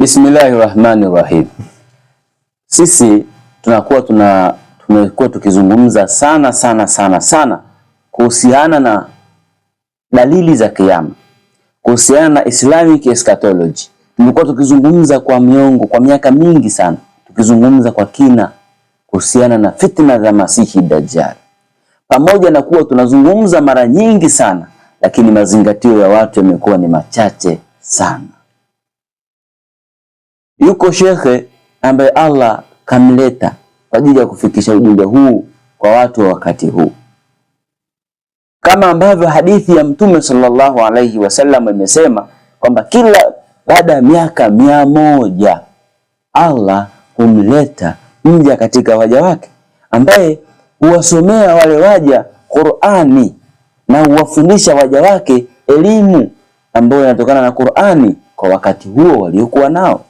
Bismillahirrahmanirrahim. Sisi tumekuwa tukizungumza sana kuhusiana na dalili za kiyama, kuhusiana na Islamic eschatology. Tumekuwa tukizungumza kwa miaka mingi sana, tukizungumza kwa kina kuhusiana na fitna za Masihi Dajjal. Pamoja na kuwa tunazungumza mara nyingi sana, lakini mazingatio ya watu yamekuwa ni machache sana. Yuko shekhe ambaye Allah kamleta kwa ajili ya kufikisha ujumbe huu kwa watu wa wakati huu, kama ambavyo hadithi ya Mtume sallallahu alaihi wasallam imesema kwamba kila baada ya miaka 100 Allah humleta mja katika waja wake ambaye huwasomea wale waja Qur'ani na huwafundisha waja wake elimu ambayo inatokana na Qur'ani kwa wakati huo waliokuwa nao.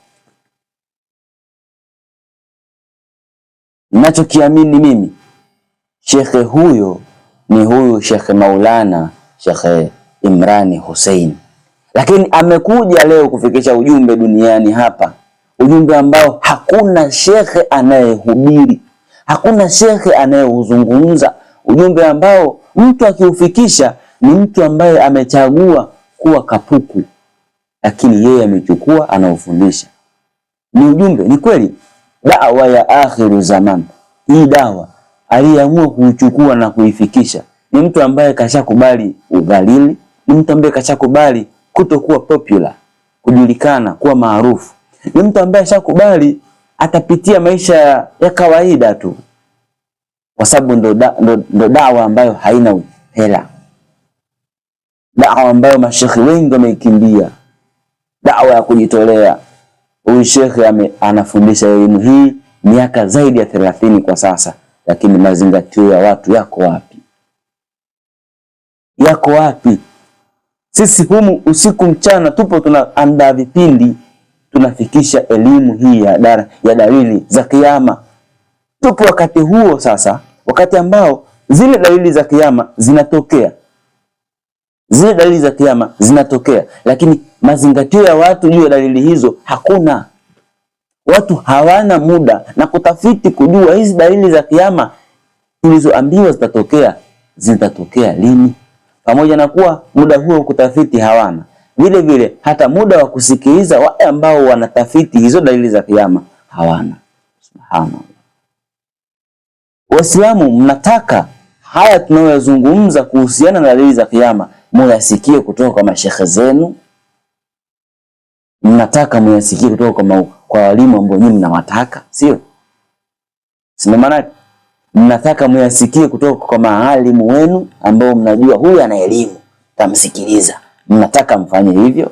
Ninachokiamini mimi, shekhe huyo ni huyu Shekhe Maulana Shekhe Imrani Hussein, lakini amekuja leo kufikisha ujumbe duniani hapa, ujumbe ambao hakuna shekhe anayehubiri, hakuna shekhe anayeuzungumza, ujumbe ambao mtu akiufikisha ni mtu ambaye amechagua kuwa kapuku, lakini yeye amechukua anaufundisha. Ni ujumbe, ni kweli dawa ya akhiru zaman. Hii dawa aliyeamua kuichukua na kuifikisha ni mtu ambaye kashakubali udhalili, ni mtu ambaye kashakubali kutokuwa popular, kujulikana, kuwa maarufu, ni mtu ambaye kashakubali atapitia maisha ya kawaida tu, kwa sababu ndo dawa ambayo haina hela, dawa ambayo mashekhi wengi wameikimbia, dawa ya kujitolea. Huyu shekhe anafundisha elimu hii miaka zaidi ya 30 kwa sasa, lakini mazingatio ya watu yako wapi? Yako wapi? Sisi humu usiku mchana tupo tunaandaa vipindi, tunafikisha elimu hii ya dalili za kiyama. Tupo wakati huo sasa, wakati ambao zile dalili za kiyama zinatokea, lakini mazingatio ya watu juu ya dalili hizo hakuna. Watu hawana muda na kutafiti kujua hizi dalili za kiyama tulizoambiwa zitatokea lini. Pamoja na kuwa muda huo kutafiti hawana, vile vile hata muda wa kusikiliza wale ambao wanatafiti hizo dalili za kiyama hawana. Subhanallah. Waislamu, mnataka haya tunayozungumza kuhusiana na dalili za kiyama muyasikie kutoka kwa mashekhe zenu? Mnataka muyasikie kutoka kwa walimu ambao nyinyi mnawataka, sio? Sina maana mnataka muyasikie kutoka kwa maalimu wenu ambao mnajua huyu ana elimu, tamsikiliza. Mnataka mfanye hivyo?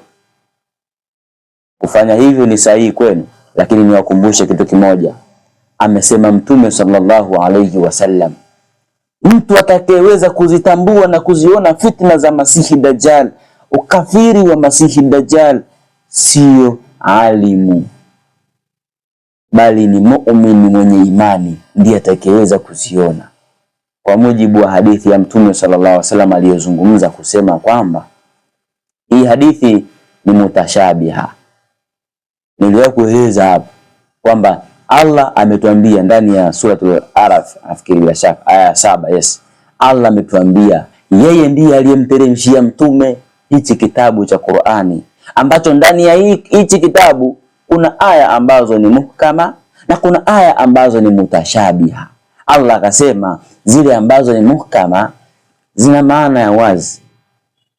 Kufanya hivyo ni sahihi kwenu, lakini niwakumbushe kitu kimoja. Amesema Mtume sallallahu alayhi wasallam, mtu atakayeweza kuzitambua na kuziona fitna za Masihi Dajjal, ukafiri wa Masihi Dajjal, sio alimu, bali ni muumini mwenye imani, ndiye atakayeweza kuziona, kwa mujibu wa hadithi ya Mtume sallallahu alaihi wasallam aliyozungumza kusema kwamba hii hadithi ni mutashabiha. Niliwahi kueleza hapo kwamba Allah ametuambia ndani ya suratul Araf, nafikiri bila shaka aya 7, yes. Allah ametuambia yeye ndiye aliyemteremshia mtume hichi kitabu cha Qur'ani, ambacho ndani ya hichi kitabu kuna aya ambazo ni muhkama na kuna aya ambazo ni mutashabiha. Allah akasema zile ambazo ni muhkama zina maana ya wazi,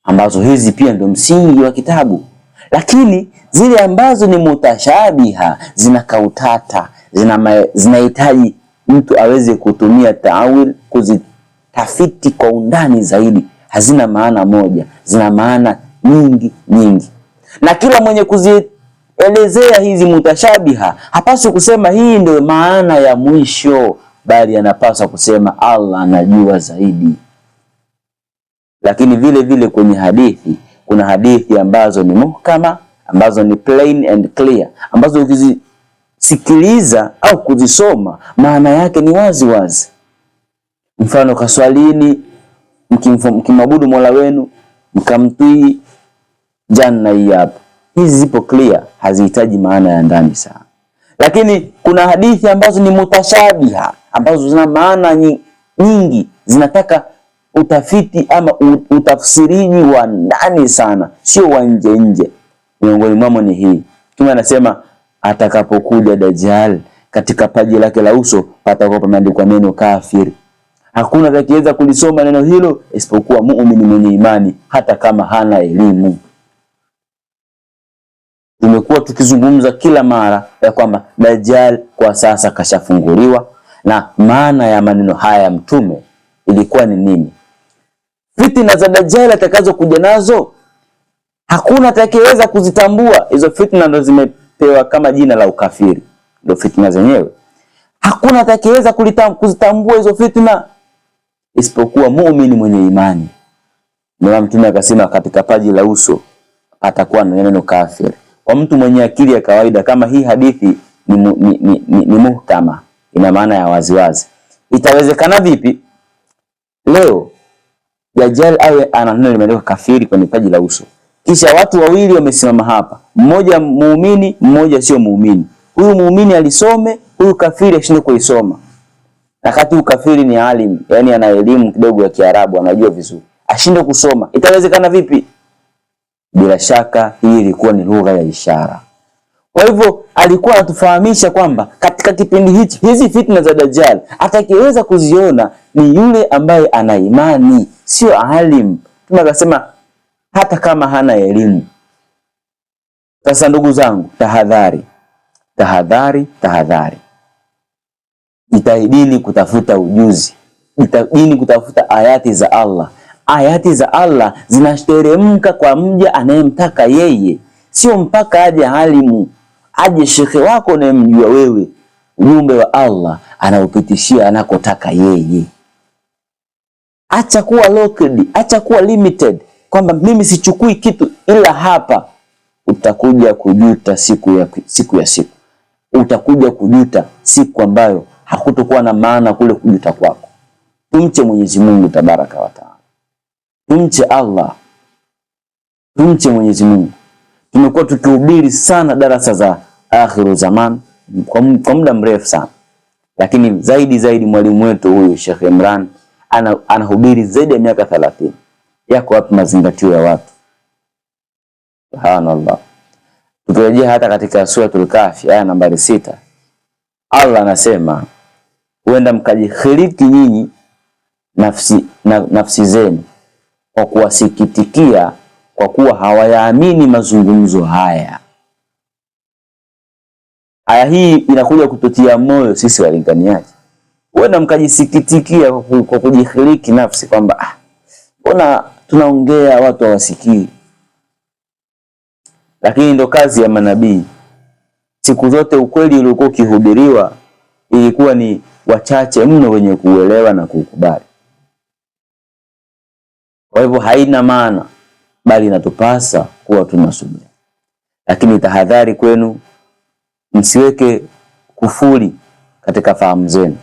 ambazo hizi pia ndio msingi wa kitabu, lakini zile ambazo ni mutashabiha zina kautata, zinahitaji mtu aweze kutumia taawil, kuzitafiti kwa undani zaidi. Hazina maana moja, zina maana nyingi. Na kila mwenye kuzielezea hizi mutashabiha hapaswi kusema hii ndio maana ya mwisho, bali anapaswa kusema Allah anajua zaidi. Lakini vile vile kwenye hadithi, kuna hadithi ambazo ni muhkama, ambazo ni plain and clear, ambazo ukizisikiliza au kuzisoma maana yake ni wazi. Mfano, kaswalini mkimwabudu Mola wenu mkamtii, janna hii hapa. Hizi zipo clear, hazihitaji maana ya ndani sana. Lakini kuna hadithi ambazo ni mutashabiha, ambazo zina maana nyingi, zinataka utafiti ama utafsiriji wa ndani sana, sio wa nje nje. Miongoni mwamo ni hii. Mtume anasema atakapokuja Dajjal, katika paji lake la uso patakuwa pameandikwa neno kafir. Hakuna atakayeweza kulisoma neno hilo isipokuwa muumini mwenye imani, hata kama hana elimu. Tumekuwa tukizungumza kila mara ya kwamba Dajjal kwa sasa kashafunguliwa, na maana ya maneno haya ya Mtume ilikuwa ni nini? Fitna za Dajjal atakazokuja nazo hakuna atakayeweza kuzitambua. Hizo fitna ndo zimepewa kama jina la ukafiri, ndio fitna zenyewe. Hakuna atakayeweza kuzitambua hizo fitna isipokuwa muumini mwenye imani. Ndio Mtume akasema katika paji la uso atakuwa na neno kafir. Kwa mtu mwenye akili ya kawaida, kama hii hadithi ni muhkama, ina maana ya waziwazi, itawezekana vipi leo Dajjal awe ana neno limeandikwa kafiri kwenye paji la uso, kisha watu wawili wamesimama hapa, mmoja muumini, mmoja sio muumini. Huyu muumini alisome, huyu kafiri ashinde kuisoma. Na kati ukafiri ni alim, yani ana elimu kidogo ya Kiarabu, anajua vizuri, ashinde kusoma. Itawezekana vipi? Bila shaka hii ilikuwa ni lugha ya ishara. Kwa hivyo alikuwa anatufahamisha kwamba katika kipindi hichi, hizi fitna za Dajjal atakayeweza kuziona ni yule ambaye ana imani, sio alim. Tunasema hata kama hana elimu. Sasa ndugu zangu, tahadhari, tahadhari, tahadhari. Jitahidini kutafuta ujuzi, jitahidini kutafuta ayati za Allah. Ayati za Allah zinateremka kwa mja anayemtaka yeye, sio mpaka aje alimu, aje shekhe wako unayemjua wewe. Ujumbe wa Allah anaupitishia anakotaka yeye. Acha kuwa locked, acha kuwa limited, kwamba mimi sichukui kitu ila hapa. Utakuja kujuta siku ya siku. Utakuja kujuta siku ambayo hakutokuwa na maana kule kujuta kwako. Tumche Mwenyezi Mungu Tabaraka wa Taala. Tumche Allah. Tumche Mwenyezi Mungu. Tumekuwa tukihubiri sana darasa za akhiru zaman kwa muda mrefu sana. Lakini zaidi mwalimu wetu huyu Sheikh Imran anahubiri zaidi ya miaka 30. Yako wapi mazingatio ya watu? Subhanallah. Tukirejea hata katika suratul Kahfi aya nambari 6, Allah anasema huenda mkajikhiriki nyinyi nafsi zenu kwa kuwasikitikia kwa kuwa hawayaamini mazungumzo haya. Aya hii inakuja kututia moyo sisi walinganiaji. Huenda mkajisikitikia kwa kujikhiriki nafsi kwamba mbona tunaongea watu hawasikii. Lakini ndo kazi ya manabii. Siku zote ukweli uliokuwa ukihubiriwa ilikuwa ni wachache mno wenye kuelewa na kukubali. Kwa hivyo haina maana, bali inatupasa kuwa tunasubiri. Lakini tahadhari kwenu, msiweke kufuri katika fahamu zenu.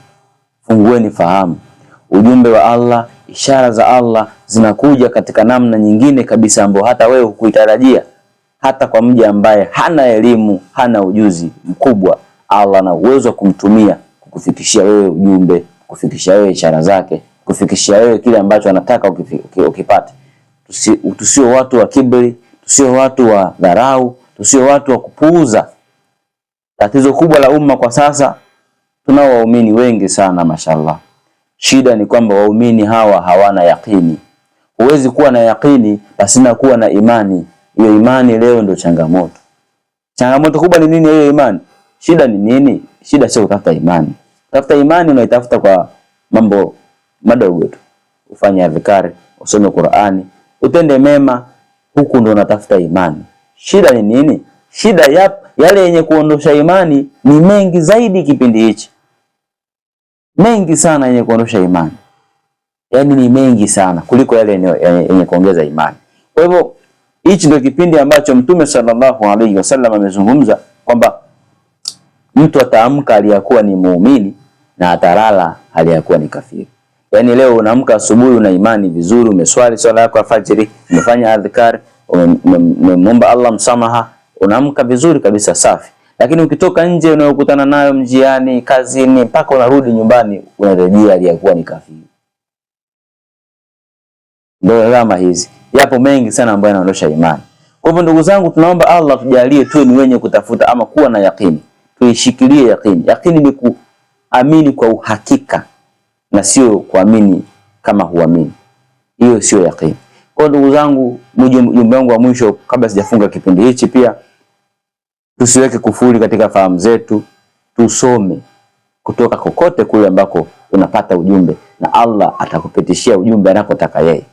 Fungueni fahamu. Ujumbe wa Allah, ishara za Allah zinakuja katika namna nyingine kabisa ambayo hata wewe hukuitarajia. Hata kwa mja ambaye hana elimu, hana ujuzi mkubwa, Allah ana uwezo wa kumtumia kukufikishia wewe ujumbe, kufikishia wewe ishara zake, kufikishia wewe kile ambacho anataka ukipate. Tusio watu wa kiburi, tusio watu wa dharau, tusio watu wa kupuuza. Tatizo kubwa la umma kwa sasa, tunao waumini wengi sana mashallah. Shida ni kwamba waumini hawa hawana yaqini. Huwezi kuwa na yaqini pasina kuwa na imani. Hiyo imani leo ndio changamoto. Changamoto kubwa ni nini hiyo imani? Shida ni nini? Shida sio kutafuta imani. Tafuta imani unaitafuta kwa mambo madogo tu. Ufanye adhkari, usome Qur'ani, utende mema, huku ndio unatafuta imani. Shida ni nini? Shida yale yenye kuondosha imani ni mengi zaidi kipindi hichi. Mengi sana yenye kuondosha imani. Yaani ni mengi sana kuliko yale yenye kuongeza imani. Kwa hivyo hichi ndio kipindi ambacho Mtume sallallahu alaihi wasallam amezungumza kwamba mtu ataamka aliyakuwa ni muumini na atalala aliyakuwa ni kafiri. Yaani leo unaamka asubuhi una imani vizuri, umeswali swala yako ya fajiri, umefanya adhkar, umemwomba Allah msamaha, unaamka vizuri kabisa, safi. Lakini ukitoka nje unayokutana nayo mjiani, kazini, mpaka unarudi nyumbani unarejea aliyakuwa ni kafiri. Ndio kama hizi. Yapo mengi sana ambayo yanaondosha imani. Kwa hivyo ndugu zangu, tunaomba Allah tujalie tu ni wenye kutafuta ama kuwa na yakini. Tuishikilie yakini. Yakini ni kuamini kwa uhakika na sio kuamini kama huamini. Hiyo sio yakini. Kwa ndugu zangu, ujumbe wangu wa mwisho kabla sijafunga kipindi hichi, pia tusiweke kufuri katika fahamu zetu, tusome kutoka kokote kule ambako unapata ujumbe, na Allah atakupitishia ujumbe anakotaka yeye.